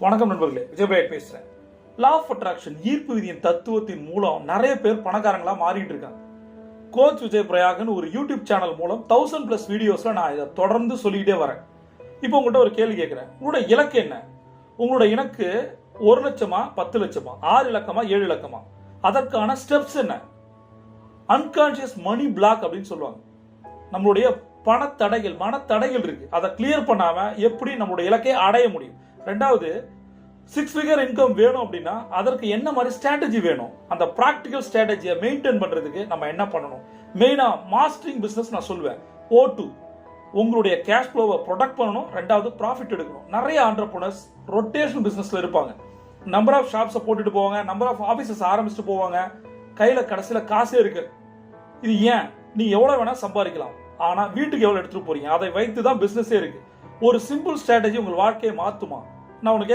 வணக்கம் நண்பர்களே, விஜய் பேசுறேன். லா ஆஃப் அட்ராக்ஷன், ஈர்ப்பு விதியின் தத்துவத்தின் மூலம் நிறைய பேர் பணக்காரங்களா மாறிட்டு இருக்காங்க. கோச் விஜய் பிரயாகன் ஒரு யூடியூப் சேனல் மூலம் 1000+ வீடியோஸ்ல நான் இதை தொடர்ந்து சொல்லிக்கிட்டே வரேன். இப்போ உங்கள்கிட்ட ஒரு கேள்வி கேட்கிறேன். உங்களோட இலக்கு என்ன? உங்களோட இலக்கு 1 லட்சமா, 10 லட்சமா, 6 இலக்கமா, 7 இலக்கமா? அதற்கான ஸ்டெப்ஸ் என்ன? அன்கான்சியஸ் மணி பிளாக் அப்படின்னு சொல்லுவாங்க. நம்மளுடைய பணத்தடைகள், மனத்தடைகள் இருக்கு. அதை கிளியர் பண்ணாம எப்படி நம்மளுடைய இலக்கை அடைய முடியும்? ரெண்டாவது, 6 ஃபிகர் இன்கம் வேணும் அப்படின்னா அதற்கு என்ன மாதிரி ஸ்ட்ராட்டஜி வேணும்? அந்த ப்ராக்டிக்கல் ஸ்ட்ராட்டஜியை மெயின்டைன் பண்றதுக்கு நம்ம என்ன பண்ணணும்? மெயினா மாஸ்டரிங் பிசினஸ் நான் சொல்லுவேன். O2, உங்களுடைய கேஷ் ஃப்ளோவை ப்ரொடக்ட் பண்ணணும். ரெண்டாவது, ப்ராஃபிட் எடுக்கணும். நிறைய ஆண்டர்பிரனர்ஸ் ரொட்டேஷன் பிசினஸ்ல இருப்பாங்க. நம்பர் ஆஃப் ஷாப்ஸை போட்டுட்டு போவாங்க, நம்பர் ஆஃப் ஆஃபீஸஸ் ஆரம்பிச்சுட்டு போவாங்க. கையில கடைசியில காசே இருக்கு. இது ஏன்? நீ எவ்வளவு வேணா சம்பாதிக்கலாம், ஆனா வீட்டுக்கு எவ்வளவு எடுத்துட்டு போறீங்க, அதை வைத்து தான் பிசினஸே இருக்கு. ஒரு சிம்பிள் ஸ்ட்ராட்டஜி உங்கள் வாழ்க்கையை மாத்துமா? நான் உனக்கு